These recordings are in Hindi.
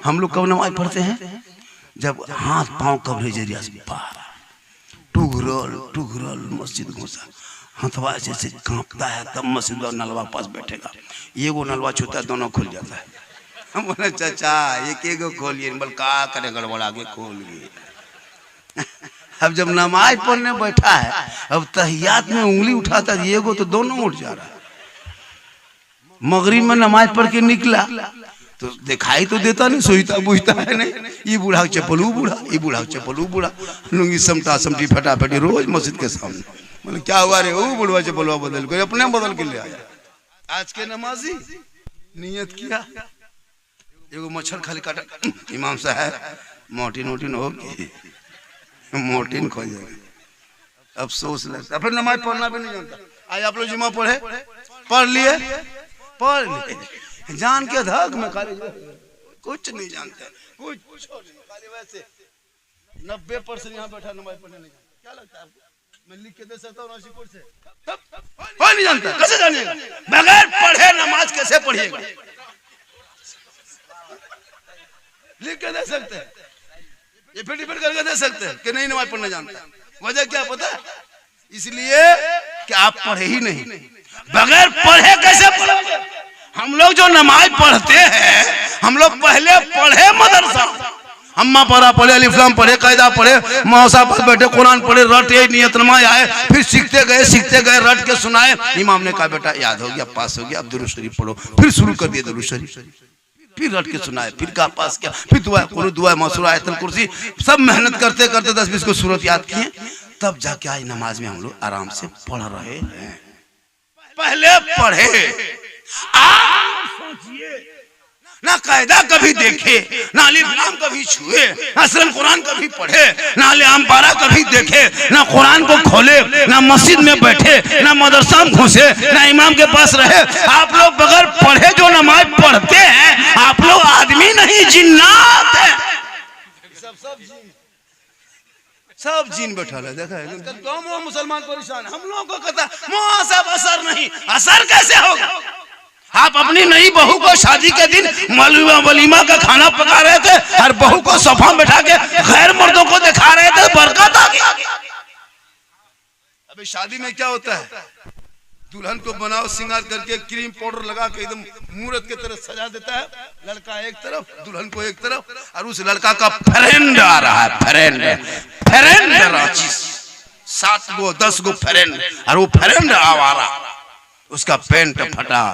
हम लोग कब नमाज पढ़ते हैं? जब हाथ पांव कवरेज एरिया से बाहर टुघरल मस्जिद घुसा, हथवा ऐसे कांपता है, तब मस्जिद और नलवा पास बैठेगा। ये वो नलवा छूता है, दोनों खुल जाता है। हम बोले चाचा एक खोलिए, बोल का करे गड़बड़, आगे खोलिए। अब जब नमाज पढ़ने बैठा है, अब तहियात में उंगली उठाता है, ये तो दोनों उठ जा रहा है। मगरिब में नमाज पढ़ के निकला तो दिखाई तो देता नहीं, सोचता बुझता है नहीं। ये बूढ़ा चप्पलू बूढ़ा, ये बूढ़ा चप्पलू बूढ़ा, लुंगी समटा समटी फटाफटी रोज मस्जिद के सामने। बोले क्या हुआ रे? वो बुढ़वा चप्पलवा बदल कर अपने बदल के ले आया। आज के नमाजी नियत किया, एगो मच्छर खाली काटा, इमाम साहब मोटिन होगी, मोटिन खो जाएगी। अफसोस लगता है, फिर नमाज पढ़ना भी नहीं जानता। आज आप लोग जुम्मा पढ़े, पढ़ लिए, जान के धक में खाली कुछ नहीं जानते, कुछ खाली वैसे 90% यहाँ बैठा नमाज पढ़ने नहीं जानता। क्या लगता है आपको? मैं लिख के दे सकता हूँ राशि कोड से, कोई नहीं जानता। कैसे जानिएगा? बगैर पढ़े नमाज कैसे पढ़िएगा? लिख के दे सकते हैं, ये फिर डिपेंड करके दे सकते हैं कि नहीं नमाज पढ़ना जानता। वजह क्या पता? इसलिए कि आप पढ़े ही नहीं। बगैर पढ़े कैसे पढ़ोगे? हम लोग जो नमाज पढ़ते हैं, हम लोग पहले पढ़े मदरसा, अम्मा पढ़ा पढ़े, अलिफ्लाम पढ़े, कायदा पढ़े, मौसा पर बैठे कुरान पढ़े, रटे, नियत नमाज आए, फिर सीखते गए, रट के सुनाए। इमाम ने कहा बेटा याद हो गया, पास हो गया, अब दुरूद शरीफ पढ़ो। फिर शुरू कर दिया दुरूद शरीफ, फिर रट के सुनाए, फिर कहा पास किया, फिर दुआ कुरान, दुआ मसूरा, आयतुल कुर्सी, सब मेहनत करते करते 10-20 को सूरत याद किए, तब जाके आज नमाज में हम लोग आराम से पढ़ रहे हैं। पहले पढ़े, आप सोचिए, ना कायदा कभी देखे, ना अलिफ्लाम कभी छुए, ना असलन कुरान कभी पढ़े, ना अलियाम पारा कभी देखे, ना कुरान को खोले, ना मस्जिद में बैठे, ना मदरसा में घुसे, ना इमाम के पास रहे। आप लोग बगैर पढ़े जो नमाज पढ़ते हैं, आप लोग आदमी नहीं जिन्नात है। सब जीन बैठा है, देखा है? तो मुसलमान परेशान, हम लोगों को कहता मुआसब असर नहीं, असर कैसे होगा? आप अपनी नई बहू को शादी के दिन वलीमा का खाना पका रहे थे और बहू को सोफा में बैठा के गैर मर्दों को दिखा रहे थे, बरकत आ गई। अबे शादी में क्या होता है? दुल्हन को बनाओ श्रृंगार करके, क्रीम पाउडर लगा के एकदम मूर्त की तरह सजा देता है, लड़का एक तरफ, दुल्हन को एक तरफ, और उस लड़का का फ्रेंड आ रहा है, फ्रेंड रांची 7 गो 10 गो फ्रेंड, और वो फ्रेंड आवारा, उसका पैंट फटा,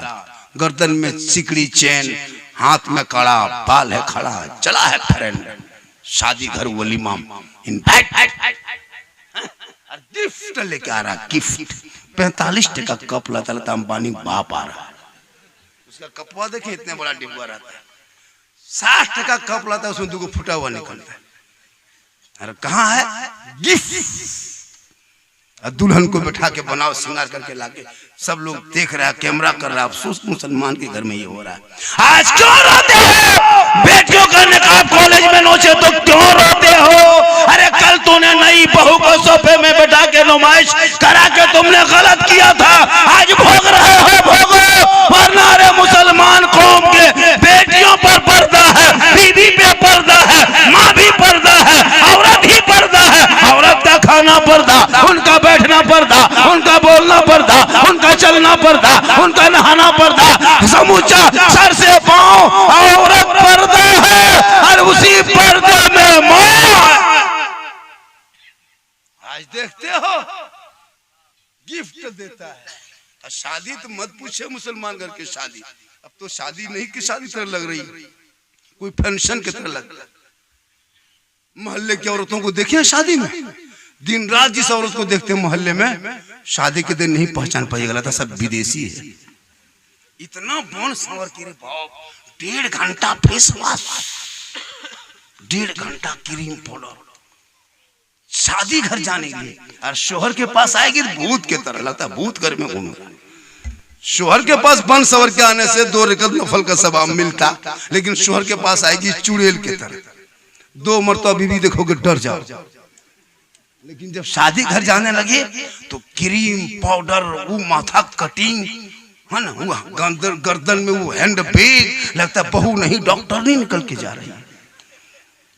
गर्दन में सिकड़ी चेन, हाथ में कड़ा, बाल है खड़ा, चला है फ्रेंड शादी घर वलीमा, गिफ्ट लेके आ रहा, गिफ्ट 45 टका कप लाता अंबानी बाप आ रहा है, उसका कपवा देखिए इतना बड़ा डिब्बा रहता है, 60 टका कप लाता है, उसमें 2 फुटा हुआ निकलता है। अरे कहाँ है गिफ्ट? दुल्हन को बैठा के बनाओ श्रृंगार करके लाके, सब लोग देख रहा है, कैमरा कर रहा है। अफसोस मुसलमान के घर में ये हो रहा है। आज क्यों रोते हो? बेटियों का निकाब कॉलेज में नोचे तो क्यों रोते हो? अरे कल तूने नई बहू को सोफे में बैठा के नुमाइश करा के तुमने गलत किया था, आज भोग रहे हो, भोगो। वरना अरे मुसलमान कौम के बेटियों पर पर्दा है, बीवी पे पर्दा है, माँ भी पर्दा है, औरत ही पर्दा है। औरत का खाना पर्दा, उनका बैठना पर्दा, उनका बोलना पर्दा, उनका चलना पर्दा, उनका नहाना पर्दा, समूचा सर से पांव औरत पर्दा है, और उसी पर्दे में मौत। आज देखते हो गिफ्ट देता है। शादी तो मत पूछे, मुसलमान घर की शादी अब तो शादी नहीं की शादी तरह लग रही, कोई फंक्शन की तरह लग रहा है। मोहल्ले की औरतों को देखिए शादी में, दिन रात जिस औरत को देखते हैं मोहल्ले में, शादी के दिन नहीं पहचान पाइएगा, था सब विदेशी है। इतना बन संवर के बाप, 1.5 घंटा फेस वॉश, 1.5 घंटा क्रीम पाउडर, शादी घर जाने के लिए। और शोहर के पास आएगी भूत के तरह लगता है, भूत घर में घूम रहा है। शोहर के पास बन सवर के आने से 2 रकत नफल का सवाब मिलता, लेकिन शोहर के पास आएगी चुड़ैल के तरह, 2 मरतबा बीवी देखोगे डर जाओ। लेकिन जब शादी घर जाने लगे तो क्रीम पाउडर, वो माथा कटिंग, है ना, वो गर्दन में वो हैंड बैग लगता है बहू नहीं डॉक्टर नहीं निकल के जा रही है।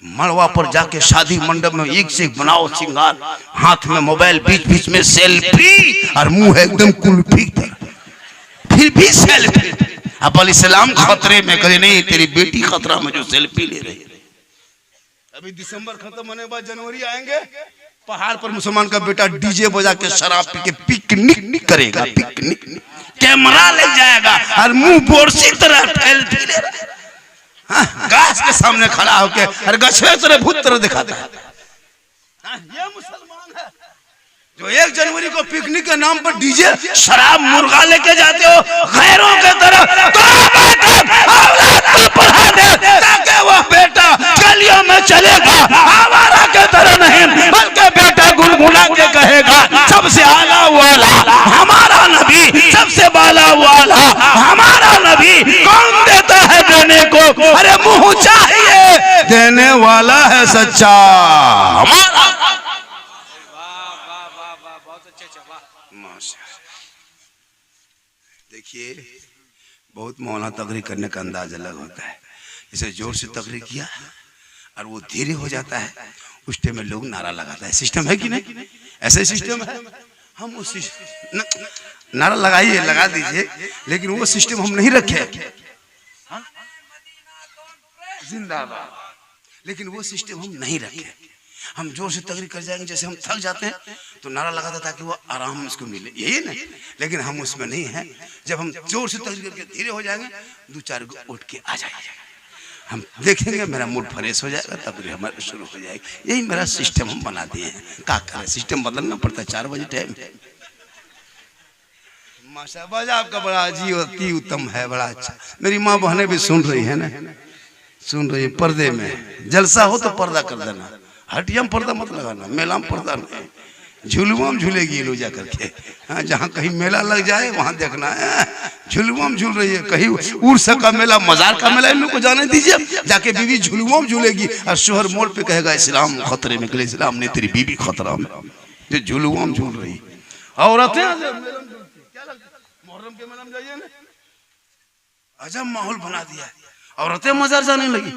मड़वा पर जाके शादी मंडप में एक से एक बनाओ सिंगार, हाथ में मोबाइल, बीच बीच में सेल्फी और मुंह एकदम कुल्फी, फिर भी सेल्फी। अब अलैहिस्सलाम खतरे में, कहे नहीं तेरी बेटी खतरा में जो सेल्फी ले रही है। अभी दिसंबर खत्म होने के बाद जनवरी आएंगे, पहाड़ पर मुसलमान का बेटा डीजे बजा के शराब पी के पिकनिक करेगा, पिकनिक, कैमरा ले जाएगा और मुंह बोरसी तरह सेल्फी ले रहा है, गाछ के सामने खड़ा होके और गछवे तरह भूत तरह दिखाता है। ये मुसलमान है जो 1 जनवरी को पिकनिक के नाम पर डीजे शराब मुर्गा लेके जाते हो गैरों के तरह, तो औलाद को पढ़ा दे ताकि वो बेटा गलियों में चलेगा, आवारा के तरह नहीं बल्कि बेटा गुनगुना के कहेगा सबसे आला वाला हमारा नबी, सबसे बाला वाला हमारा नबी। कौन देता है देने को, अरे मुंह चाहिए, देने वाला है सच्चा हमारा। देखिए बहुत मौलाना तकरीर करने का अंदाज अलग होता है। इसे जोर से तकरीर किया और वो धीरे हो जाता है, उस टाइम में लोग नारा लगाता है। सिस्टम है कि नहीं, ऐसे सिस्टम है। हम उस नारा लगाइए, लगा दीजिए, लेकिन वो सिस्टम हम नहीं रखे, जिंदाबाद, लेकिन वो सिस्टम हम नहीं रखे। हम जोर से तकरीर कर जाएंगे, जैसे हम थक जाते हैं तो नारा लगाता ताकि वो आराम उसको मिले, यही नहीं, लेकिन हम उसमें नहीं हैं। जब हम जोर से तकरीर करके धीरे हो जाएंगे, 2-4 को उठ के आ जाएंगे, हम देखेंगे मेरा मूड फ्रेश हो जाएगा, तकरीर हमारी शुरू हो जाएगी। यही मेरा सिस्टम हम बना दिए हैं। क्या करें, सिस्टम बदलना पड़ता है। 4 बजे टाइम माशाअल्लाह आपका बड़ा अति उत्तम है, बड़ा अच्छा। मेरी माँ बहनें भी सुन रही है ना, सुन रही है। पर्दे में जलसा हो तो पर्दा कर देना, हटिया में पर्दा मत लगाना, मेला में पर्दा नहीं, झुलुआ में झूलेगी लो जा करके। हाँ, जहाँ कहीं मेला लग जाए वहाँ देखना है, झुलुआ में झूल रही है। कहीं उर्स का मेला, मजार का मेला, इन लोग को जाने दीजिए, जाके बीवी झुलुआ में झूलेगी और शोहर मोड़ पे कहेगा इस्लाम खतरे में, इस्लाम ने तेरी बीवी खतरा में, जो झुलुआ में झूल रही। औरतें मुहर्रम के मेला में जाइए ना, अजब माहौल बना दिया, औरतें मजार जाने लगी।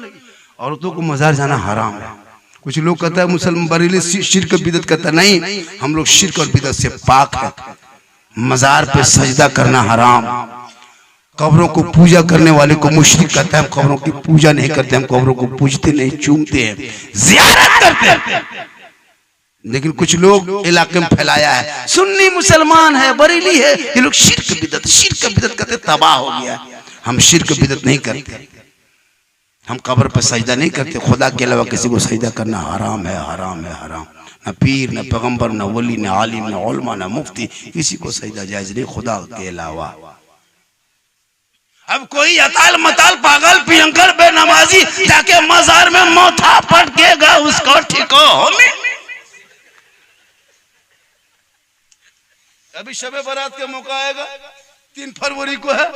औरतों को मजार जाना हराम है। कुछ लोग कहता है मुसलमान बरेली शिर्क बिदत कहता है, नहीं, हम लोग शिर्क और बिदत से पाक है। मजार पे सजदा करना हराम, कब्रों को पूजा करने वाले को मुशरिक कहता है। हम कब्रों की पूजा नहीं करते, हम कब्रों को पूजते नहीं, चूमते हैं, ज़ियारत करते हैं। लेकिन कुछ लोग इलाके में फैलाया है, सुन्नी मुसलमान है, बरेली है, ये लोग शिर्क बिदत करते, तबाह हो गया। हम शिर्क बिदत नहीं करते, हम कब्र पे सजदा नहीं करते। खुदा के अलावा किसी को सजदा करना हराम है, हराम है, हराम। न पीर, न पैगंबर, न वली, न आलिम, न उलमा, न मुफ्ती, किसी को सजदा जायज नहीं खुदा के अलावा। अब कोई अताल मताल पागल पियंकर बेनमाजी जाके मजार में मौथा पटकेगा, उसको ठिको होने। अभी शबे बारात का मौका आएगा, 3 फरवरी को है।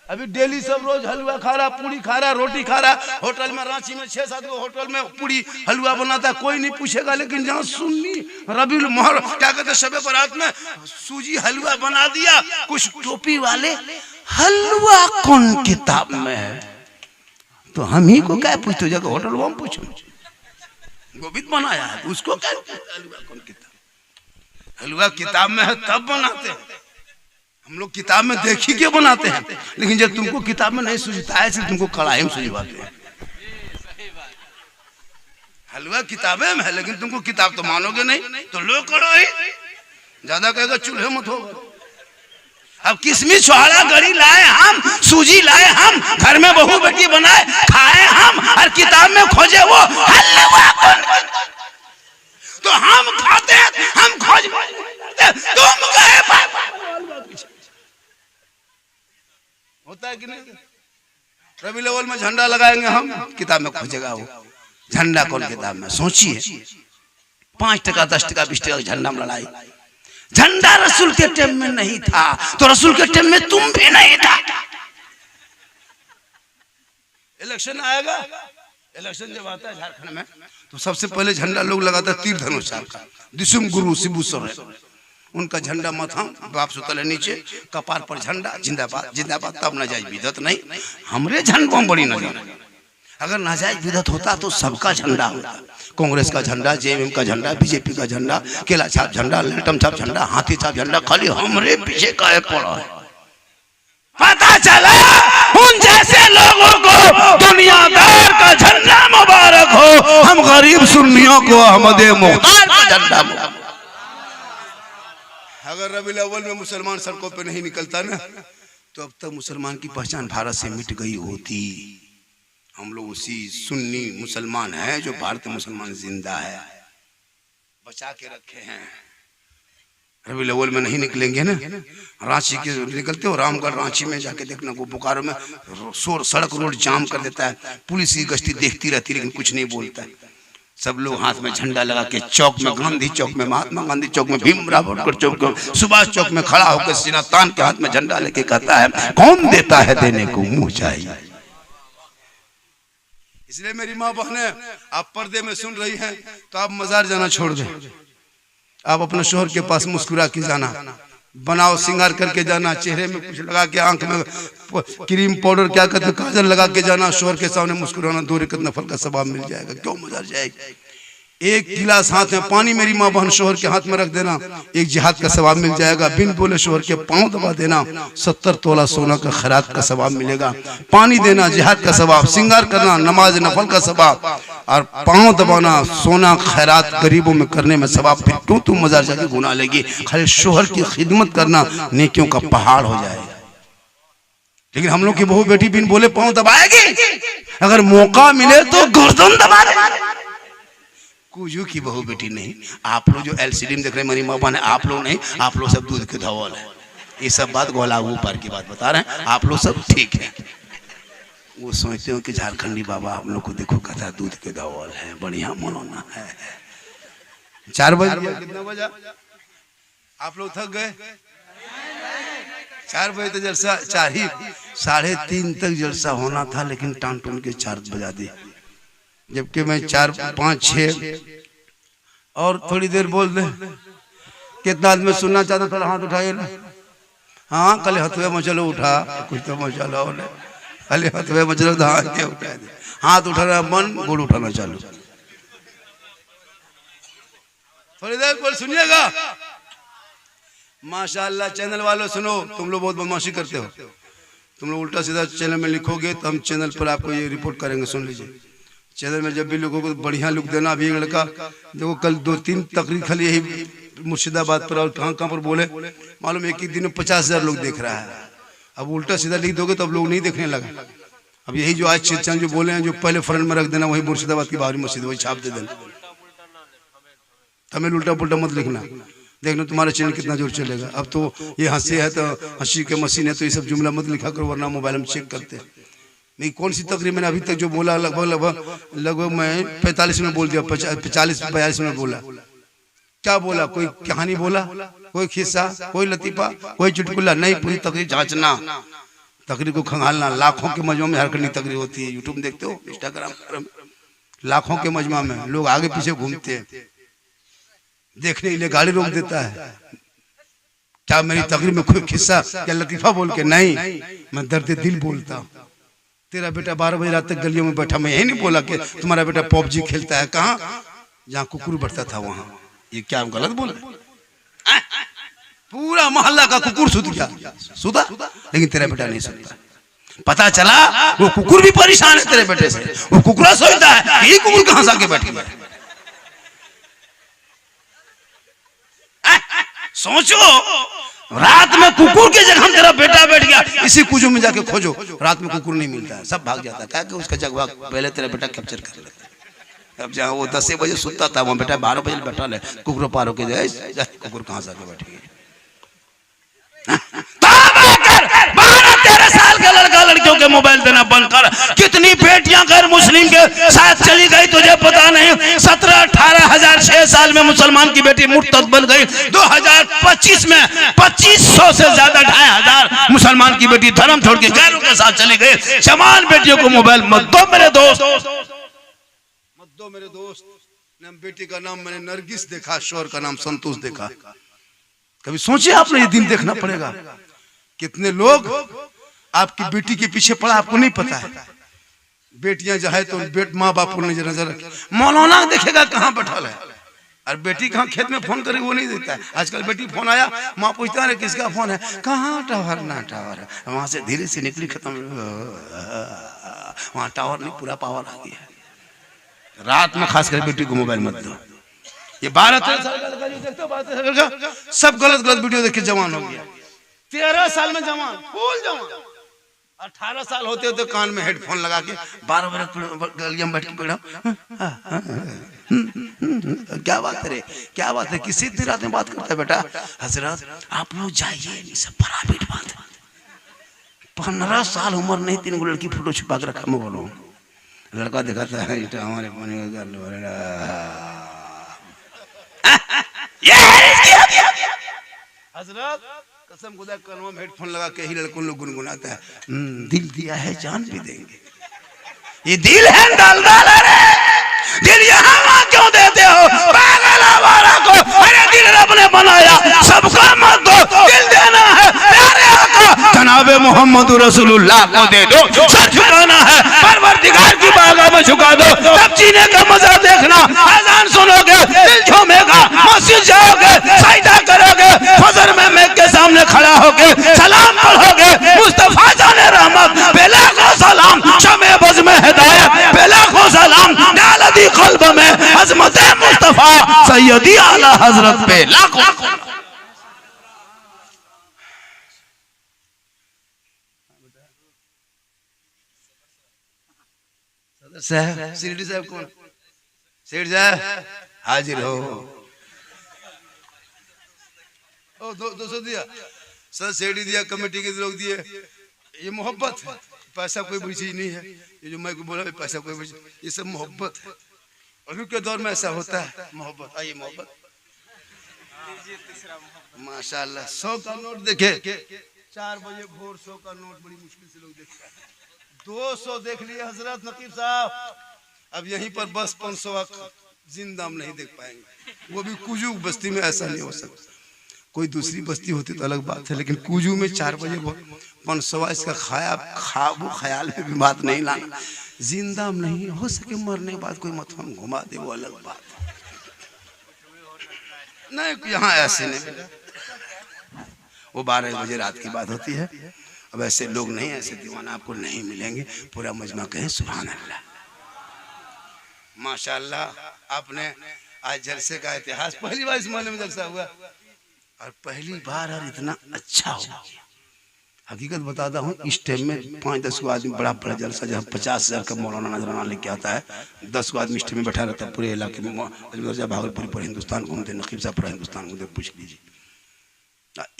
अभी डेली सब रोज हलवा खा रहा, पूरी खा रहा, रोटी खा रहा। होटल में रांची में 6-7 गो होटल में पूरी हलवा बनाता है, कोई नहीं पूछेगा। लेकिन जहाँ सुन्नी रबीउल मोहर क्या कहते, शबे बारात में सूजी हलवा बना दिया। कुछ टोपी वाले, हलवा कौन किताब में है, तो हम ही को क्या पूछते, जगह होटल में पूछो, गोविंद बनाया है उसको क्या, हलवा कौन किताब, हलवा किताब में है तब बनाते हैं। हम लोग किताब में देखी के बनाते हैं, लेकिन जब तुमको किताब में नहीं सूझता है, सिर्फ तुमको कढ़ाई में सूझवाते हैं। हलवा किताबें में है, लेकिन तुमको किताब तो मानोगे नहीं, तो लो कढ़ाई, ज्यादा कहेगा चूल्हे मत हो। अब किसमिस छोहाड़ा गरी लाए हम, सूजी लाए हम, घर में बहू बेटी बनाए खाए हम, और किताब में खोजे वो हलवा कौन, तो हम खाते हैं, हम खोज, तुम गए होता है कि नहीं। रबी लेवल में झंडा लगाएंगे हम, किताब में खोजेगा वो झंडा कौन किताब में। सोचिए 5 टका 10 टका 20 टका झंडा में लड़ाई। झंडा रसूल के टाइम में नहीं था, तो रसूल के टाइम में तुम भी नहीं था। इलेक्शन आएगा, इलेक्शन जब आता है झारखंड में, तो सबसे पहले झंडा लोग लगाता है तीर धनुष का, दिसुम गुरु शिबू सोरेन। उनका झंडा मथा बाप सुतल है नीचे, कपार पर झंडा, जिंदाबाद जिंदाबाद, तब नाजायज बिदत नहीं। हमरे झंडों में बड़ी नजर। अगर नाजायज बिदत होता तो सबका झंडा होता, कांग्रेस का झंडा, जेएमएम का झंडा, बीजेपी का झंडा, केला छाप झंडा, ललटम छाप झंडा, हाथी छाप झंडा, खाली हमरे पीछे काहे पड़ा है। पता चला उन जैसे लोगों को दुनियादार का झंडा मुबारक हो, हम गरीब सुन्नियों को अहमद मुख्तार का झंडा मुबारक। अगर रबीउल अव्वल में मुसलमान सड़कों पे नहीं निकलता ना, तो अब तक मुसलमान की पहचान भारत से मिट गई होती। हम लोग उसी सुन्नी मुसलमान हैं जो भारतीय मुसलमान जिंदा है, बचा के रखे हैं। रबीउल अव्वल में नहीं निकलेंगे ना, रांची के निकलते हो, रामगढ़ रांची में जाके देखना, वो बोकारो में शोर सड़क रोड जाम कर देता है, पुलिस की गश्ती देखती रहती लेकिन कुछ नहीं बोलता है। सब लोग हाथ में झंडा लगा के चौक में, गांधी चौक में, महात्मा गांधी चौक में, भीमराव अम्बेडकर चौक में, सुभाष चौक में खड़ा होकर सीना तान के हाथ में झंडा लेके कहता है कौन देता है देने को मुंह चाहिए। इसलिए मेरी माँ बहनें, आप पर्दे में सुन रही हैं तो आप मजार जाना छोड़ दें। आप अपने शोहर के पास मुस्कुरा के जाना, बनाओ सिंगार करके जाना, चेहरे में कुछ लगा के, आंख में क्रीम पाउडर क्या कहते काजल लगा के जाना, शोहर के सामने मुस्कुराना, 2 रकात नफल का सवाब मिल जाएगा। क्यों मजार जाएगी। एक गिलास हाथ में पानी मेरी माँ बहन शोहर के हाथ में रख देना, एक जिहाद का सवाब मिल जाएगा। बिन बोले शोहर के पांव दबा देना, 70 तोला सोना का खैरात का सवाब मिलेगा। पानी देना जिहाद का सवाब, सिंगार करना नमाज नफल का सवाब, और पांव दबाना सोना खैरात गरीबों में करने में सवाब। फिर क्यों तुम मजार जाके गुनाह लेगी। खाली शोहर की खिदमत करना नेकियों का पहाड़ हो जाएगा। लेकिन हम लोग की बहू बेटी बिन बोले पांव दबाएगी, अगर मौका मिले तो गर्दन दबा देगी। कुजू की बहू बेटी नहीं। आप लोग जो एलसीडी में देख रहे हैं मेरी माँ बहन, आप लोग नहीं, आप लोग सब दूध के धवल है। ये सब बात गोला ऊपर की बात बता रहे हैं, आप लोग सब ठीक है। वो सोचते हो कि झारखंडी बाबा हम लोग को देखो कहता दूध के धवल है, बढ़िया मनोना है। 4 बजे कितना बजा आप लोग थक गए? 4 बजे तो जलसा 4 ही 3:30 तक जलसा होना था, लेकिन टान टून के 4 बजा दे। जबकि मैं 4, 5, 6 और थोड़ी देर बोल दे। कितना आदमी सुनना चाहता था? हाथ उठाइए ना। हाँ कल हथुए मचलो उठा, कुछ तो मचलो कल हथुए मचलो उठा दे। हाथ उठाना मन, गोड़ उठाना चालू। थोड़ी देर बोल सुनिएगा। माशाअल्लाह चैनल वालों सुनो, तुम लोग बहुत बदमाशी करते हो। तुम लोग उल्टा सीधा चैनल में लिखोगे तो हम चैनल पर आपको ये रिपोर्ट करेंगे। सुन लीजिए, चैनल में जब भी लोगों को बढ़िया लुक देना। अभी एक लड़का देखो कल 2-3 तकरीर खाली यही मुर्शिदाबाद पर और कहाँ पर बोले, मालूम एक ही दिन में 50,000 लोग देख रहा है। अब उल्टा सीधा लिख दोगे तो अब लोग नहीं देखने लगा। अब यही जो आज चीज जो बोले हैं, जो पहले फ्रंट में रख देना, वही मुर्शिदाबाद की बाहरी मस्जिद वही छाप दे देना। तमिल उल्टा पुल्टा मत लिखना, देखना तुम्हारा चैनल कितना जोर चलेगा। अब तो ये हंसी है तो हंसी के मशीन है, तो ये सब जुमला मत लिखा करो, वरना मोबाइल में चेक करते नहीं। कौन सी तकरीर मैंने अभी तक जो बोला, लगभग मैं 45 में बोल दिया, 40-42 में बोला। क्या बोला? कोई कहानी बोला, कोई किस्सा, कोई लतीफा, कोई चुटकुला नहीं। पूरी तकरीर जांचना, तकरीर को खंगालना। लाखों के मजमा में हरकनी तकरीर होती है। यूट्यूब देखते हो, इंस्टाग्राम पर लाखों के मजमा में लोग आगे पीछे घूमते हैं, देखने के लिए गाड़ी रोक देता है। क्या मेरी तकरीर में कोई किस्सा या लतीफा बोल के? नहीं, मैं दर्द दिल बोलता हूँ। तेरा बेटा 12 बजे रात तक गलियों में बैठा, मैं यही नहीं बोला कि तुम्हारा बेटा पबजी खेलता है। कहाँ? जहाँ कुकुर बढ़ता था वहां। ये क्या हम गलत बोले? पूरा मोहल्ला का कुकुर सुध गया, सुधा, लेकिन तेरा बेटा नहीं सुनता। पता चला वो कुकुर भी परेशान है तेरे बेटे से। वो कुकुरा सोचता है ये कुकुर कहां से आके बैठ गया। सोचो, रात में कुकुर की जगह तेरा बेटा बैठ गया। इसी कुजू में जाके खोजो, रात में कुकुर नहीं मिलता है, सब भाग जाता है। क्या कि उसका जगह पहले तेरा बेटा कैप्चर कर लेता है। अब जहाँ वो 10 बजे सुतता था, वहाँ बेटा 12 बजे बैठा ले, कुकुर पारो के जाए, कुकुर कहाँ से आके बैठ गया। 12-13 साल का लड़का लड़कियों के मोबाइल देना बंद कर। कितनी बेटियां गैर मुस्लिम के साथ चली गई तुझे पता नहीं। 17-18 हजार 6 साल में मुसलमान की बेटी मुर्तद बन गई। 2025 में 2500 से ज्यादा 2500 मुसलमान की बेटी धर्म छोड़ के गैरों के साथ चली गई। जवान बेटियों को मोबाइल मत दो मेरे दोस्त, मत दो मेरे दोस्त। बेटी का नाम मैंने नरगिस देखा, शोहर का नाम संतोष देखा। कभी सोचिए आपने ये दिन देखना पड़ेगा। कितने लोग आपकी बेटी के पीछे पड़ा आपको नहीं पता है। बेटियां जो है तो माँ बाप को नजर रखे। मौलाना देखेगा कहाँ बैठल है और बेटी कहाँ खेत में फोन करेगी वो नहीं देता है। आजकल बेटी फोन आया माँ पूछता है किसका फोन है, कहाँ टावर ना टावर है, वहां से धीरे से निकली खत्म, वहां टावर नहीं पूरा पावर आ गया। रात में खासकर बेटी को मोबाइल मत दो। ये 12-13 साल का देखते हो, 12-13 साल का सब गलत गलत वीडियो देख के जवान हो गया। 13 साल में जवान, फुल जवान। 18 साल होते होते कान में हेडफोन लगा के 12 बजे गलिया में बैठ के पड़ा। क्या बात है रे, क्या बात है, किसी इतनी रात में बात करता है बेटा। हजरत आप लोग जाइए, ये सब प्राइवेट बात है। 15 साल उम्र नहीं, 3 लड़की फोटो छुपा के रखा। मैं बोलूँ लड़का दिखाता है हमारे हजरत कसम खुदा कानों में हेडफोन लगा के ही लड़कों लोग गुनगुनाता है, दिल दिया है जान भी देंगे। ये दिल है डाल डाल रे, दिल यहाँ वहाँ क्यों देते हो पागल आवारा को। अरे दिल रब ने बनाया सबका मत दो, दिल देना है प्यारे आका जनाबे मोहम्मद रसूलुल्लाह को दे दो। सर झुकाना है परवरदिगार की बारगाह में झुका दो, तब जीने का मजा देखना। अजान सुनोगे दिल झूमेगा, मस्जिद जाओगे सजदा करोगे, फजर में मेघ के सामने खड़ा होगे सलाम पढ़ोगे। मुस्तफा जाने रहमत बेला को सलाम, शमे बज़ में हिदायत बेला को सलाम, डाल दी कल्ब में अज़मत मुस्तफा सैयदी आला हजरत पे लाखों। साहब शिरडी साहब कौन, सेठ साहब हाजिर हो। ओ 200 दिया सर, सेठी दिया, कमेटी के लोग दिए। ये मोहब्बत है, पैसा कोई बड़ी चीज नहीं है। ये जो मैं को बोला पैसा कोई बड़ी, ये सब मोहब्बत है। अभी के दौर में ऐसा होता है मोहब्बत। आइए मोहब्बत माशाल्लाह। 100 का नोट देखे 4 बजे भोर 100 का नोट बड़ी मुश्किल से लोग देखते हैं। 200 देख लिए हजरत नकीब साहब। अब यहीं पर बस 500 जिंदा हम नहीं देख पाएंगे, वो भी कुजू बस्ती में ऐसा नहीं हो सकता। कोई दूसरी बस्ती होती तो अलग बात है, लेकिन कुजू में 4 बजे 500 इसका खाबू ख्याल में भी बात नहीं लाना। जिंदा नहीं हो सके, मरने के बाद कोई मथुम घुमा दे वो अलग बात नहीं। यहाँ ऐसे नहीं, वो 12 बजे रात की बात होती है। अब ऐसे लोग नहीं, ऐसे दीवाना आपको नहीं मिलेंगे। पूरा मजमा कहें सुभान अल्लाह माशाअल्लाह। आपने आज जलसे का इतिहास पहली बार इस मोहल्ले में जलसा हुआ और पहली बार और इतना अच्छा हो। हकीकत बताता हूँ, इस टाइम में 5-10 को आदमी बड़ा बड़ा जलसा जहाँ 50,000 का मौलाना नजराना लेके आता है, 10 को आदमी इस टाइम में बैठा रहता है पूरे इलाके में। भागलपुर पर हिंदुस्तान घूमते, नकीब साहब पूरा हिंदुस्तान घूमते, पूछ लीजिए।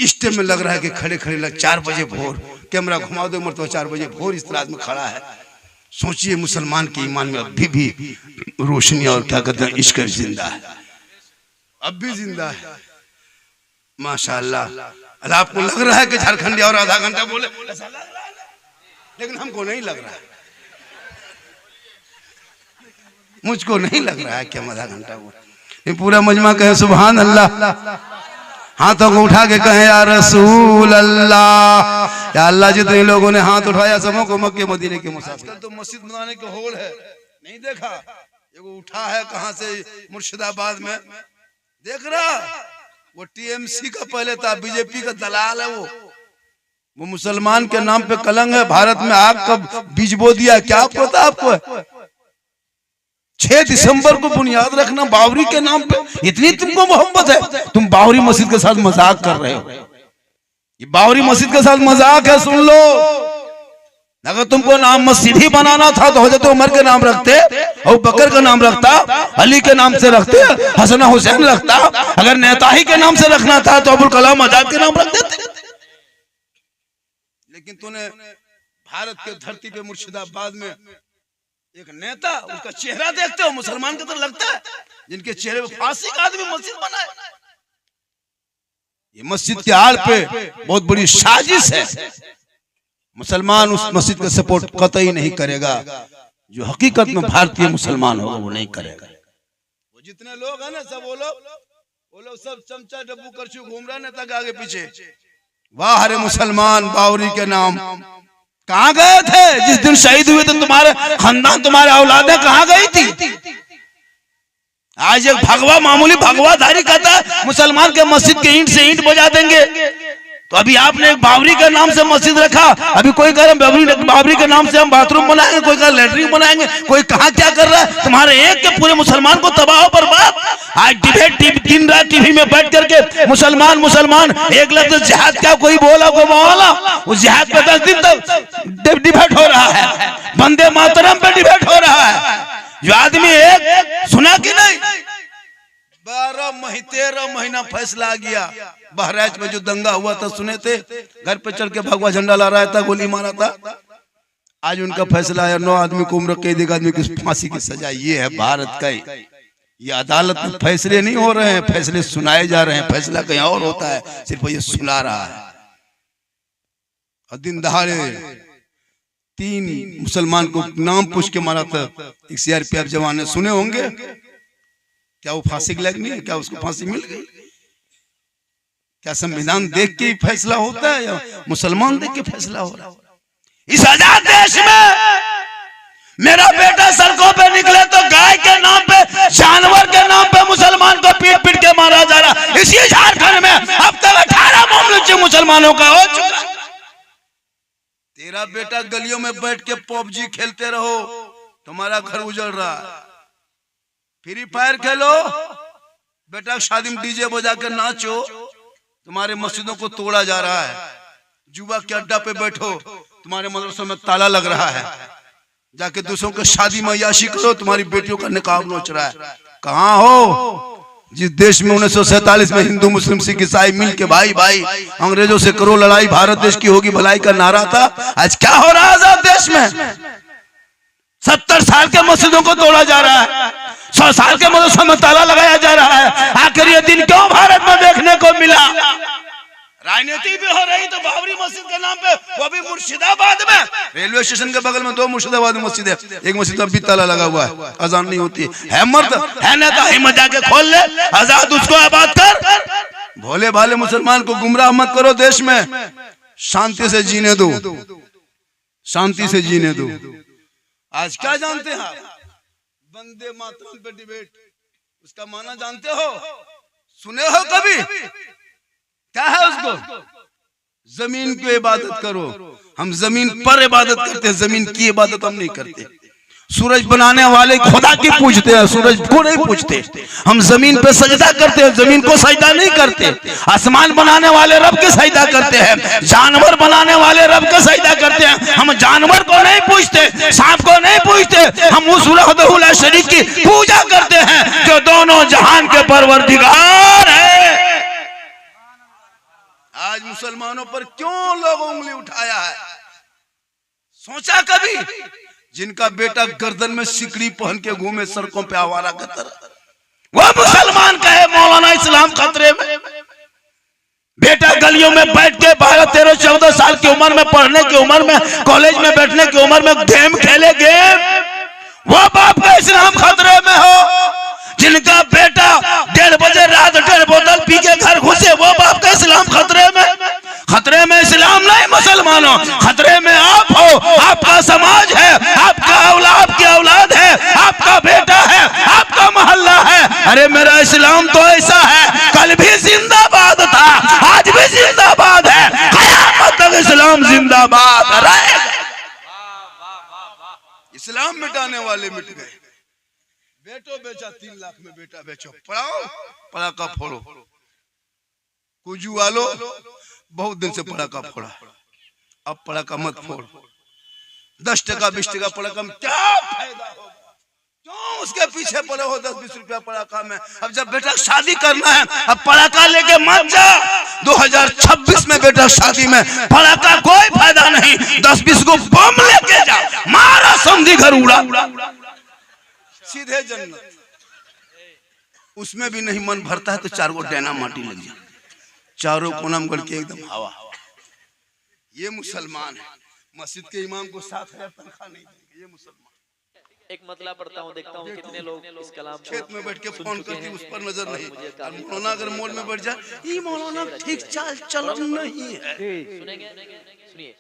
इस टाइम में लग रहा है कि खड़े खड़े लग 4 बजे भोर, कैमरा घुमा दो मरतबा 4 बजे भोर इस रात में खड़ा है। सोचिए मुसलमान के ईमान में अभी भी रोशनी और क्या कहते हैं इश्क जिंदा है, अब भी जिंदा है माशाअल्लाह। अल्लाह आपको लग रहा है कि झारखंडी और आधा घंटा बोले, ऐसा लग रहा है, लेकिन हमको नहीं लग रहा है, मुझको नहीं लग रहा है कि हम आधा घंटा बोले। पूरा मजमा कहे सुभान अल्लाह, हाथों को उठा के कहें या रसूल अल्लाह। या अल्लाह जितने लोगों ने हाथ उठाया सबों को मक्के मदीने के मुसाफिर। आजकल तो मस्जिद बनाने के होड़ है, नहीं देखा? ये उठा है कहां से, मुर्शिदाबाद में, देख रहा? वो टीएमसी का पहले था, बीजेपी का दलाल है वो मुसलमान के नाम पे कलंक है। भारत में आग का बीज बो दिया, क्या पता आपको? 6 दिसंबर को बुनियाद रखना बावरी के नाम पे, इतनी तुमको मोहब्बत है, तुम बावरी मस्जिद के साथ मजाक कर रहे हो। ये बावरी मस्जिद के साथ मजाक है, सुन लो। अगर तुमको नाम मस्जिद ही बनाना था तो हजरत उमर के नाम रखते, अबू बकर का नाम रखता, अली के नाम से रखते, हसन हुसैन रखता। अगर नेताही के नाम से रखना था तो अबुल कलाम आजाद के नाम रख देते। लेकिन तूने भारत के धरती पे मुर्शिदाबाद में एक नेता, उसका चेहरा देखते हो मुसलमान की तरह लगता है, जिनके चेहरे पे फांसी का आदमी मस्जिद बनाए। ये मस्जिद के आड़ पे बहुत बड़ी साजिश है। मुसलमान उस मस्जिद का सपोर्ट कतई नहीं करेगा, जो हकीकत में भारतीय मुसलमान होगा वो नहीं करेगा। वो जितने लोग हैं ना सब वो वो लोग सब चमचा डब्बू करछू घूम रहे नेता के आगे पीछे। वाह रे मुसलमान, बावरी के नाम कहाँ गए थे जिस दिन शहीद हुए तो तुम्हारे खानदान, तुम्हारे औलादें कहाँ गई थी? आज एक भगवा, मामूली भगवाधारी कहता है मुसलमान के मस्जिद के ईंट से ईंट बजा देंगे। तो अभी आपने एक बावरी के नाम से मस्जिद रखा, अभी कोई कह रहा है बावरी के नाम से हम बाथरूम बनाएंगे, कोई कह रहा लैट्रिन बनाएंगे, कोई कहाँ क्या कर रहा है। तुम्हारे एक के पूरे मुसलमान को तबाह बर्बाद। आज डिबेट दिन रात टीवी में बैठ करके मुसलमान मुसलमान एक लफ्ज जिहाद क्या कोई बोला कोई बोला, उस जिहाद पे 10 दिन तक डिबेट हो रहा है, वंदे मातरम पे डिबेट हो रहा है। जो आदमी एक सुना कि नहीं, 13 महीना फैसला आ गया। बहराइच में जो दंगा हुआ था सुने थे, घर पे चढ़ के भगवा झंडा ला रहा था, गोली मारा था। आज उनका फैसला आया, 9 आदमी को उम्र कैद, 1 आदमी को फांसी की सजा। ये है भारत का, ये अदालत में फैसले नहीं हो रहे हैं, फैसले सुनाए जा रहे हैं। फैसला कहीं और होता है, सिर्फ ये सुना रहा है। और दिन दहाड़े 3 मुसलमान को नाम पूछ के मारा था। एक CRPF जवान ने, सुने होंगे। क्या वो फांसी के लायक नहीं है? क्या उसको फांसी मिल गई? क्या संविधान देख के फैसला होता है या मुसलमान देख के फैसला हो रहा है? इस आजाद देश में मेरा बेटा सड़कों पे निकले तो गाय के नाम पे, जानवर के नाम पे मुसलमान को पीट पीट के मारा जा रहा। इसी झारखंड में अब तक 18 मामले मुसलमानों का हो चुका। तेरा बेटा गलियों में बैठ के PUBG खेलते रहो, तुम्हारा घर उजड़ रहा है। फ्री फायर खेलो, बेटा शादी में DJ बजा के नाचो, तुम्हारे मस्जिदों को तोड़ा जा रहा है। जुआ के अड्डा पे बैठो, तुम्हारे मदरसों में ताला लग रहा है। जाके दूसरों के शादी में याशी करो, तुम्हारी बेटियों का निकाह नोच रहा है। कहाँ हो? जिस देश में 1947 में हिंदू मुस्लिम सिख ईसाई मिल के भाई भाई अंग्रेजों से करो लड़ाई, भारत देश की होगी भलाई का नारा था। आज क्या हो रहा है आजाद देश में? 70 साल के मस्जिदों को तोड़ा जा रहा है, 100 साल के मदरसों में ताला लगाया जा रहा है। आखिर ये दिन क्यों भारत में देखने को मिला? राजनीति भी हो रही तो बाबरी मस्जिद के नाम पे, वो भी मुर्शिदाबाद में। रेलवे स्टेशन के बगल में 2 मुर्शिदाबाद में मस्जिद है, एक मस्जिद में भी ताला लगा हुआ है, अजान नहीं होती है। मर्द है नेता, हिम्मत जाके खोल ले, आजाद उसको आबाद कर। भोले भाले मुसलमान को गुमराह मत करो, देश में शांति से जीने दो, शांति से जीने दो। आज क्या जानते हैं आप? वंदे मातरम पे डिबेट, उसका माना जानते हो? सुने हो कभी? क्या है उसको? जमीन की इबादत करो। हम जमीन पर इबादत करते हैं, जमीन की इबादत हम नहीं करते। सूरज बनाने वाले खुदा की पूजते हैं, सूरज को नहीं पूजते। हम जमीन पे सजदा करते हैं, जमीन को सजदा नहीं करते। आसमान बनाने वाले रब के सजदा करते हैं, जानवर बनाने वाले रब के सजदा करते हैं। हम जानवर को नहीं पूजते, सांप को नहीं पूजते, हम उस वहदहुल शरीक की पूजा करते हैं जो दोनों जहान के परवरदिगार है। आज मुसलमानों पर क्यों लोग उंगली उठाया है? सोचा कभी? जिनका बेटा गर्दन में सिकड़ी पहन के घूमे सड़कों पे आवारा की तरह, वो मुसलमान कहे मौलाना इस्लाम खतरे में। बेटा गलियों में बैठ के 12, 13, 14 साल की उम्र में, पढ़ने की उम्र में, कॉलेज में बैठने की उम्र में गेम खेले गेम, वो बाप का इस्लाम खतरे में हो। जिनका बेटा 1:30 बजे रात 1.5 बोतल पी के घर घुसे, वो बाप का इस्लाम खतरे में। खतरे में इस्लाम नहीं मुसलमानों, खतरे में आप हो, आपका समाज है, आपकी औलाद है, आपका बेटा है, आपका मोहल्ला है। अरे मेरा इस्लाम तो ऐसा है, कल भी जिंदाबाद था, आज भी जिंदाबाद है, क़यामत तक इस्लाम जिंदाबाद रहेगा। इस्लाम मिटाने वाले मिट गए। बेटो बेचा 3 लाख में, बेटा बेचो, पढ़ाओ, पड़ाका फोड़ो। कुजू वालो बहुत दिन से पड़ाका फोड़ा, अब पड़ाका मत फोड़। 10 टका 20 टका पड़ाका में क्या फायदा होगा? क्यों उसके पीछे पड़े हो 10-20 रुपया पड़ाका में? अब जब बेटा शादी करना है, अब पड़ाका लेके मत जा। 2026 में बेटा शादी में पड़ाका कोई फायदा नहीं, 10-20 को बम लेके जा, मारा समझी घर उड़ा, सीधे जन्नत। उसमें भी नहीं मन भरता है तो 4 गो डैना माटी लग जाए, चारों कोना में गड़ के एकदम हवा। ये मुसलमान है। मस्जिद के इमाम को 7,000 तनख्वाह नहीं देंगे, ये मुसलमान। एक मतला पढ़ता हूँ, देखता हूँ कितने लोग इस कलाम को खेत में बैठ के फोन करती उस पर नजर नहीं। और मौलाना अगर मोल में बैठ जाए, ये मौलाना ठीक चाल चलन नहीं है। सुनेंगे, सुनिए।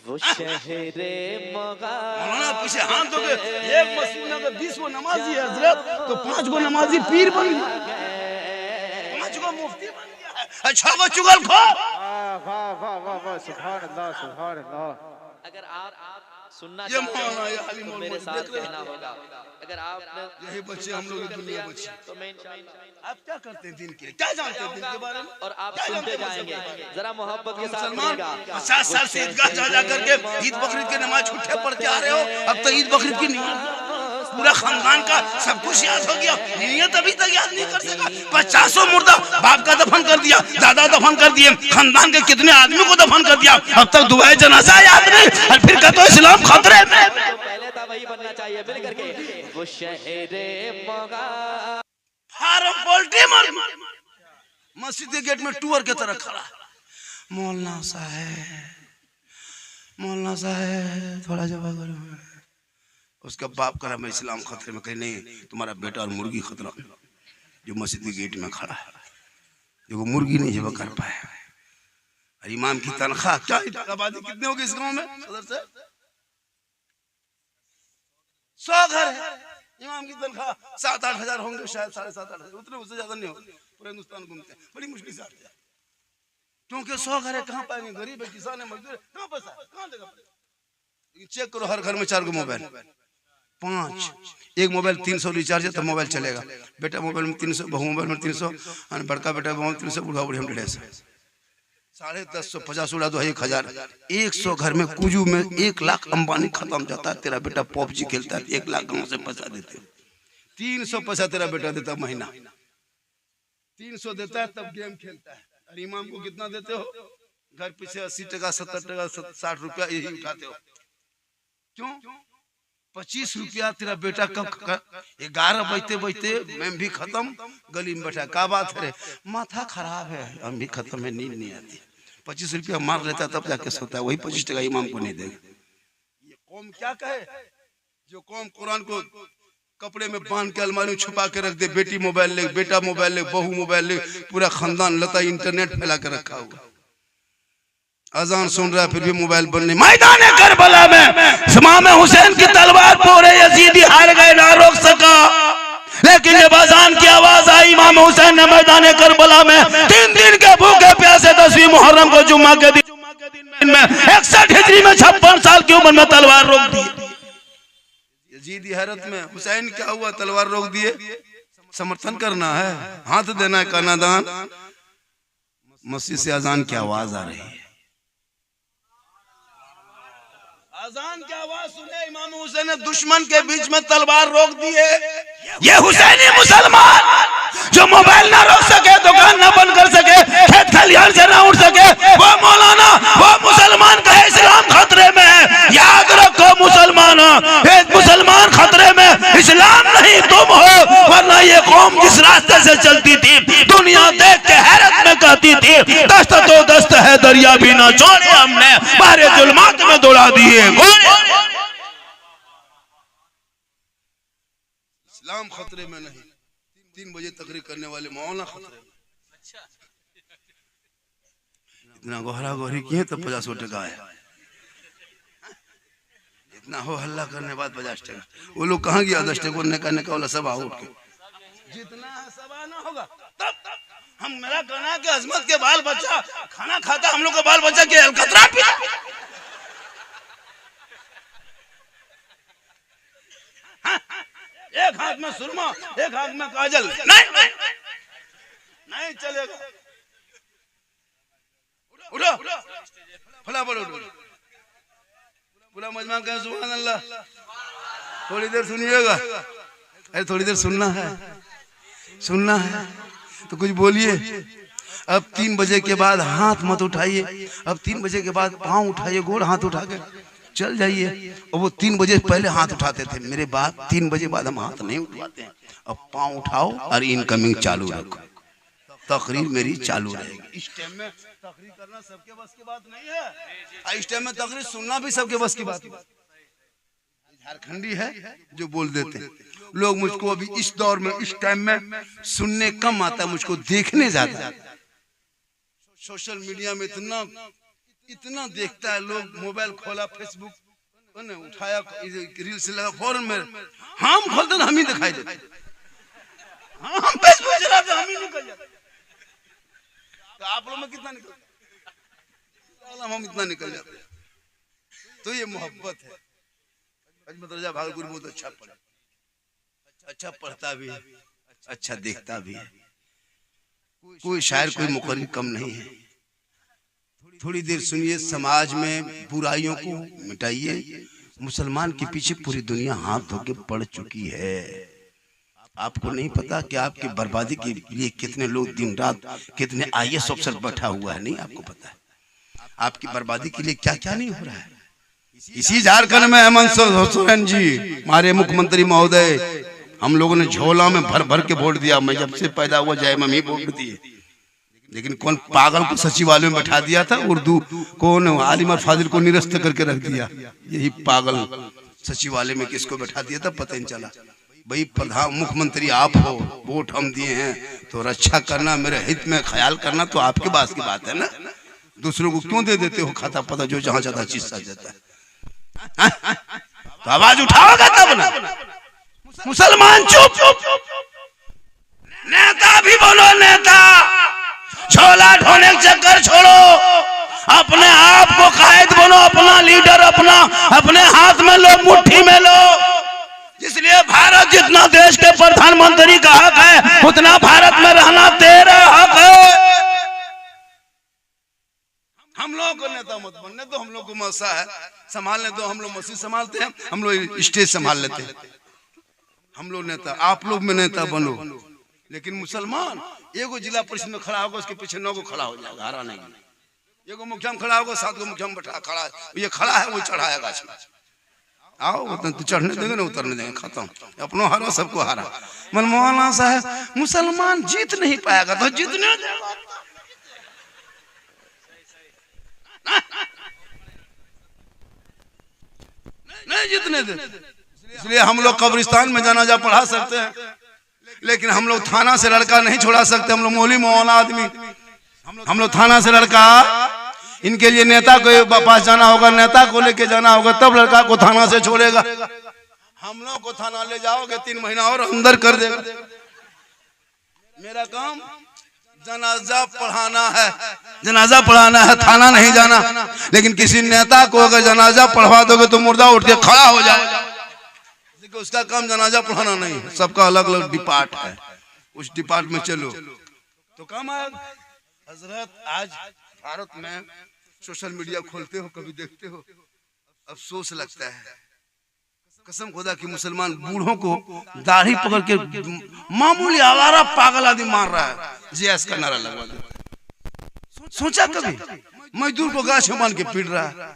वो शहरे मौलाना पीछे हाथ धोके, एक मस्जिद में अगर 20 गो नमाजी है हजरत, तो 5 गो नमाजी पीर बन गया, 5 गो मुफ्ती बन गया, 6 गो चुगलखोर। वाह वाह वाह वाह, सुभान अल्लाह सुभान अल्लाह। अगर आप सुनना ये मौलाना ये हाली तो मौल मेरे देख साथ रहे कहना होगा। अगर आपने यही बच्चे हम लोग की दुनिया बच्चे। तो मैं इंशाअल्लाह। आप क्या करते हैं दिन के लिए, क्या जानते हैं दिन के बारे में? और आप सुनते जाएंगे, जरा मोहब्बत के साथ मुसलमान सुनिएगा। 50 साल से ईदगाह जा करके ईद बकरीद के नमाज छुट्टे पढ़ के आ रहे हो, अब तो ईद बकरीद की पूरा खानदान का सब कुछ याद हो गया, नियत अभी तक याद नहीं कर सका। 50 मुर्दा बाप का दफन कर दिया, दादा दफन कर दिए, खानदान के कितने आदमी को दफन कर दिया, अब तक दुआए जनाजा याद नहीं, और फिर कहते हो इस्लाम खतरे में। पहले था वही बनना चाहिए मिल करके। वो शहरे मगा फार्म पोल्ट्री मर मस्जिद के गेट में टूर के तरह खड़ा, मौलाना साहब थोड़ा जवाब करो। उसका बाप करा मैं इस्लाम खतरे में, कहीं नहीं, तुम्हारा बेटा और मुर्गी खतरा, जो मस्जिद के गेट में खड़ा है, देखो मुर्गी नहीं जब कर पाए। और इमाम की तनख्वाह क्या आबादी कितने होगी इस गांव में सदर से? 100 घर है, इमाम की तनख्वाह 7-8 हजार होंगे शायद, 7.5-8 हजार, उतने उससे ज्यादा नहीं होंगे। पूरे हिंदुस्तान घूमते हैं, बड़ी मुश्किल से आते हैं, क्योंकि 100 घर है, कहाँ पाएंगे? गरीब है, किसान है, मजदूर है, कहाँ पैसा कहाँ देगा? चेक करो, हर घर में 4 गो मोबाइल, 5 एक मोबाइल 300 रिचार्ज है तो मोबाइल चलेगा। बेटा मोबाइल में 300, बहू मोबाइल में 300, बड़का बेटा मोबाइल 300, बुढ़ा बुढ़ी हम 150, 150, 50 उड़ा दो 1000, 100 घर में कुजू में 1 लाख अंबानी खत्म जाता है। तेरा बेटा पबजी खेलता है, 1 लाख गाँव से पैसा देते, 300 पैसा तेरा बेटा देता महीना, 300 देता है तब गेम खेलता है। और इमाम को कितना देते हो? घर पीछे 80 टका 70 टका 60 रुपया यही उठाते हो। क्यों? 25 रुपया तेरा बेटा कब 11 बजते मैं भी खत्म, गली में बैठा, क्या बात है? माथा खराब है, हम भी खत्म है, नींद नहीं आती। 25 रुपया मार लेता तब जाके सोता है, वही 25 टका इमाम को नहीं देगा। ये कौम क्या कहे? जो कौम कुरान को कपड़े में बांध के अलमारी में छुपा के रख दे, बेटी मोबाइल ले, बेटा मोबाइल ले, बहू मोबाइल ले, पूरा खानदान लता इंटरनेट फैला के रखा हुआ, अजान सुन रहा है फिर भी मोबाइल बनने। मैदान करबला में इमाम हुसैन की तलवार पूरे यजीदी हार गए, ना रोक सका, लेकिन जब अजान की आवाज आई, इमाम हुसैन ने मैदान करबला में 3 दिन के भूखे प्यासे 10वीं मुहर्रम को जुम्मा के दिन में 61 हिजरी में 56 साल की उम्र में तलवार रोक दी। यजीदी हैरत में, हुसैन क्या हुआ? तलवार रोक दिए। समर्थन करना है, हाथ देना है, कनादान। मस्जिद से अजान की आवाज आ रही है, अजान की आवाज सुने इमाम हुसैन ने दुश्मन के बीच में तलवार रोक दी है। ये हुसैनी मुसलमान जो मोबाइल ना रोक सके, दुकान ना बंद कर सके, खेत खलिहान से ना उठ सके, वो मौलाना, वो मुसलमान का इस्लाम खतरे में है। याद रखो मुसलमान, मुसलमान खतरे में, इस्लाम नहीं तुम हो। वरना ये कौम जिस रास्ते से चलती थी, दुनिया देख के हैरत में कहती थी, दस्त तो दस्त है दरिया भी ना छोड़े, हमने बाहर जुल्मात में दौड़ा दिए। इस्लाम खतरे में नहीं, 3 बजे तकरीर करने वाले मौलाना खतरे में। इतना गोहरा गोहरी किए तो 50 टका है, इतना हो हल्ला करने बाद 50 टका। वो लोग कहाँ गया 10 टका ने करने का वाला सब आओ उठ के, जितना सभा ना होगा तब हम, मेरा कहना कि अजमत के बाल बच्चा खाना खाता, हम लोग का बाल बच्चा के अलकतरा पीता। एक हाथ में सुरमा, एक हाथ में काजल, नहीं चलेगा। उठो फला बोलो, पूरा मजमा कहें सुभान अल्लाह। थोड़ी देर सुनिएगा, अरे थोड़ी देर सुनना है तो कुछ बोलिए। अब 3 बजे के बाद हाथ मत उठाइए, अब 3 बजे के बाद पाँव उठाइए, गोड़ हाथ उठा के चल जाइए। और वो 3 बजे पहले हाथ उठाते थे, मेरे बाप 3 बजे बाद हम हाथ नहीं उठाते हैं। अब पाँव उठाओ और इनकमिंग चालू रखो, तकरीर मेरी चालू रहेगी। इस टाइम में तकरीर करना सबके बस की बात नहीं है, इस टाइम में तकरीर सुनना भी सबके बस की बात है। झारखंडी है जो बोल देते हैं लोग। मुझको अभी इस दौर में इस टाइम में सुनने कम आता, मुझको देखने ज्यादा। सोशल मीडिया में इतना देखता है लोग, मोबाइल खोला, फेसबुक उठाया, रील्स लगा, फौरन में हम खोलते तो हम ही दिखाई देते, हम फेसबुक चलाते हम ही निकल जाते। तो आप लोग में कितना निकलता, हम इतना निकल जाते। तो ये मोहब्बत है। अजमत रजा भागलपुर बहुत अच्छा पढ़ा, अच्छा पढ़ता भी है, अच्छा देखता भी है। कोई शायर कोई मुकर्रिर कम नहीं है। थोड़ी देर सुनिए, समाज में बुराइयों को मिटाइए। मुसलमान के पीछे पूरी दुनिया हाथ धो के पड़ चुकी है। आपको नहीं पता कि आपकी बर्बादी के लिए कितने लोग दिन रात, कितने IAS अफसर बैठा हुआ है, नहीं आपको पता है आपकी बर्बादी के लिए क्या क्या नहीं हो रहा है। इसी झारखंड में हेमंत सोरेन जी हमारे मुख्यमंत्री महोदय, हम लोगों ने झोला में भर भर के वोट दिया। मैं जब से पैदा हुआ जय मम्मी वोट दिए, लेकिन कौन पागल को सचिवालय में बैठा दिया था, उर्दू कौन आलिम और फाजिल को निरस्त करके रख दिया। यही पागल सचिवालय में किसको बैठा दिया था पता नहीं चला। भाई प्रधान मुख्यमंत्री आप हो, वोट हम दिए हैं, तो रक्षा करना, मेरे हित में ख्याल करना तो आपके पास की बात है ना। दूसरों को क्यों दे देते हो खाता पता, जो जहां ज्यादा चीज सा देता है। तो आवाज उठाओगे तब ना। मुसलमान चुप, नेता भी बोलो, नेता छोला ढोने के चक्कर छोड़ो, अपने आप को कायद बनो, अपना लीडर अपने हाथ में लो, मुट्ठी में लो। इसलिए भारत जितना देश के प्रधानमंत्री का हक है, उतना भारत में रहना तेरा हक है। हम लोगों को नेता मत बनने तो, हम लोग को मौसा है संभालने तो, हम लोग मस्जिद संभालते हैं, हम लोग स्टेज संभाल लेते हैं। हम लोग नेता, आप लोग में नेता बनो। लेकिन मुसलमान एगो जिला परिषद में खड़ा होगा, उसके पीछे 9 को खड़ा हो जाएगा, हरा नहीं। एगो मुखिया में खड़ा होगा, 7 को मुखिया में बैठा खड़ा है, ये खड़ा है वो चढ़ाया गाछ में। आओ तो चढ़ने देंगे ना उतरने देंगे, खत्म। अपनों हरा सबको हरा। मनमोहन साहब, मुसलमान जीत नहीं पाएगा तो जीतने देगा, नहीं जीतने दे। इसलिए हम लोग कब्रिस्तान में जनाजा पढ़ा सकते हैं, लेकिन हम लोग थाना से लड़का नहीं छोड़ा सकते। हम लोग मौली मौलाना आदमी, हम लोग थाना से लड़का, इनके लिए नेता को पास जाना होगा, नेता को लेके जाना होगा, तब लड़का को थाना से छोड़ेगा। हम लोग को थाना ले जाओगे 3 महीना और अंदर कर देगा। मेरा काम जनाजा पढ़ाना है, जनाजा पढ़ाना है, थाना नहीं जाना। लेकिन किसी नेता को अगर जनाजा पढ़वा दोगे तो मुर्दा उठ के खड़ा हो जाएगा। उसका काम जनाजा पढ़ाना नहीं है, सबका अलग अलग डिपार्ट है, उस डिपार्ट में चलो तो काम है। हजरत, आज भारत में सोशल मीडिया खोलते हो, कभी देखते हो, अफसोस लगता है। कसम खुदा कि मुसलमान बूढ़ों को दाढ़ी पकड़ के मामूली आवारा पागल आदमी मार रहा है, जीएस का नारा लगवा दे। सोचा कभी मजदूर को गाछ में बांध के पीट रहा है,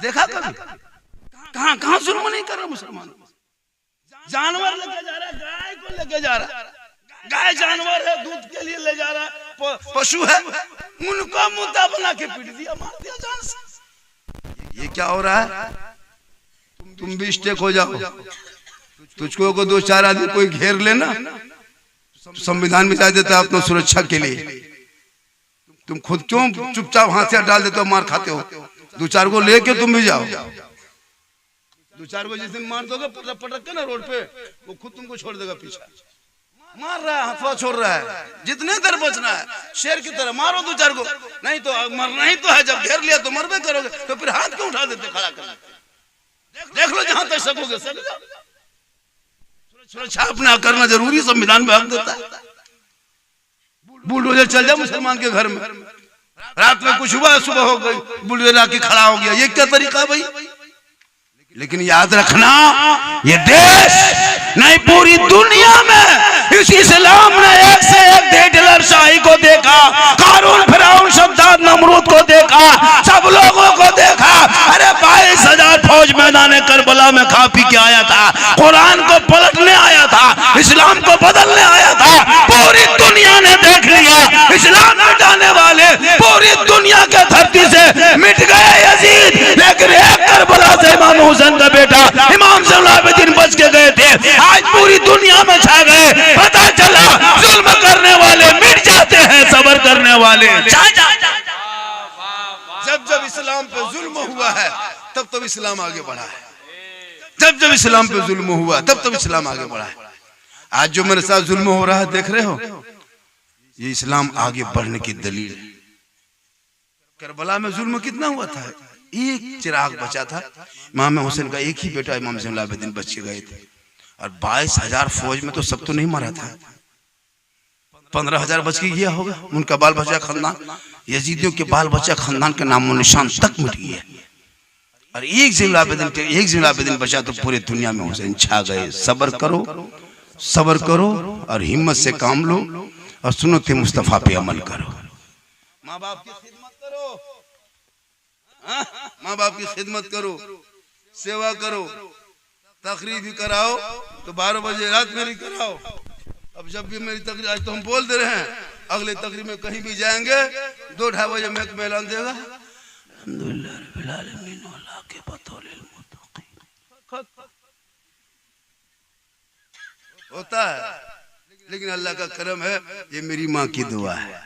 देखा कभी? कहां कहां जुल्म नहीं कर रहा मुसलमान। जानवर लेके जा रहा है, गाय को लेके जा रहा है, गाय जानवर है, दूध के लिए ले जा रहा है, पशु है, उनको मुद्दा बना के पीट दिया, मार दिया जान से। ये क्या हो रहा है? तुम भी स्टेक हो जाओ, तुझको को 2-4 आदमी कोई घेर लेना, संविधान में जा देता है अपना सुरक्षा के लिए। तुम खुद क्यों चुपचाप हाथ डाल देते हो, मार खाते हो? 2-4 को लेके तुम भी जाओ। 2-4 को जिस दिन मार दोगे पटक के ना रोड पे, वो खुद तुमको छोड़ देगा पीछे। मार रहा है, हाथवा छोड़ रहा है, जितने देर बचना है शेर की तरह मारो 2-4 को, नहीं तो मरना ही तो है। जब घेर लिया तो मरबे करोगे, तो फिर हाथ क्यों उठा देते खड़ा कर? देख लो जहां तक सकोगे सक जाओ। सुरक्षा अपना करना जरूरी, संविधान में हक देता है। बुलडोजर चल जाए मुसलमान के घर में, रात में कुछ हुआ, सुबह हो गई, बुलडोजर आके खड़ा हो गया, ये क्या तरीका भाई? लेकिन याद रखना, ये देश नहीं पूरी दुनिया में इस इस्लाम ने एक से एक हिटलर शाही को देखा, कारून फिरौन शद्दाद नमरूद को देखा, सब लोगों को देखा। अरे 22,000 फौज मैदान करबला में खा पी के आया था, कुरान को पलटने आया था, इस्लाम को बदलने आया था। पूरी दुनिया ने देख लिया, इस्लाम मिटाने वाले पूरी दुनिया के धरती से मिट गए यजीद, लेकिन एक करबला से इमाम हुसैन का बेटा इमाम दुनिया में छा गए। पता चला जुल्म करने वाले मिट जाते हैं, सब्र करने वाले जब जब इस्लाम पे जुल्म हुआ है तब तब इस्लाम आगे बढ़ा है। जब जब इस्लाम पे जुल्म हुआ तब तब इस्लाम आगे बढ़ा है। आज जो मेरे साथ जुल्म हो रहा है देख रहे हो, ये इस्लाम आगे बढ़ने की दलील है। करबला में जुल्म कितना हुआ था, एक चिराग बचा था। इमाम हुसैन का एक ही बेटा इमाम ज़ैनुल आबिदीन बच के गए थे, और 22,000 फौज में तो सब तो नहीं मारा था, 15,000 बच के गया होगा। उनका बाल बच्चा खानदान, यजीदियों के बाल बच्चा खानदान के नामो निशान तक मिट गया। और एक ज़ैनुल आबिदीन बचा तो पूरी दुनिया में हुसैन छा गए। सब्र करो और हिम्मत से काम लो और सुन्नत मुस्तफा पे अमल करो। माँ बाप की खिदमत करो, माँ बाप की खिदमत करो, सेवा करो, तकरीर भी कराओ तो 12 बजे रात मेरी कराओ। अब जब भी मेरी तकरीर, आज तो हम बोल दे रहे हैं, अगले तकरीर में कहीं भी जाएंगे 2-2:30 बजे मैं तुम्हें ऐलान देगा, अल्हम्दुलिल्लाह रब्बिल आलमीन वल्लाह के बतौलिल मुत्तकीन। होता है, लेकिन अल्लाह का करम है, ये मेरी माँ की दुआ है।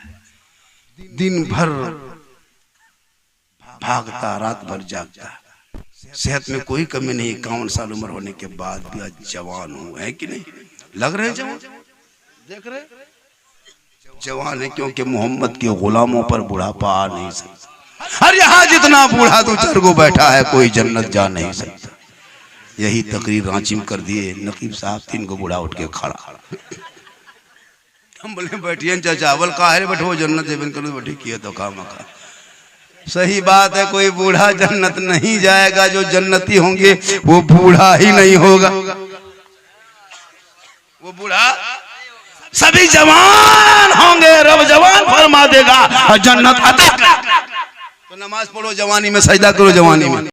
दिन भर भागता, रात भर जागता, सेहत में कोई कमी नहीं। 51 साल उम्र होने के बाद भी आज जवान हूँ, है कि नहीं? लग रहे जवान, देख रहे जवान है, क्योंकि मोहम्मद के गुलामों पर बुढ़ापा आ नहीं सकता। और यहाँ जितना बूढ़ा 2-4 को बैठा है, कोई जन्नत जा नहीं सकता। यही तकरीर रांची में कर दिए नकीब साहब, 3 को बूढ़ा उठ के खड़ा। हम बोले बैठिए चाचा, अवल का है बैठो, जन्नत जेबन करो बैठी किया तो काम का। सही बात है, कोई बूढ़ा जन्नत नहीं जाएगा, जो जन्नती होंगे वो बूढ़ा ही नहीं होगा। वो बूढ़ा, सभी जवान होंगे, रब जवान फरमा देगा और जन्नत अता। तो नमाज पढ़ो जवानी में, सजदा करो जवानी में।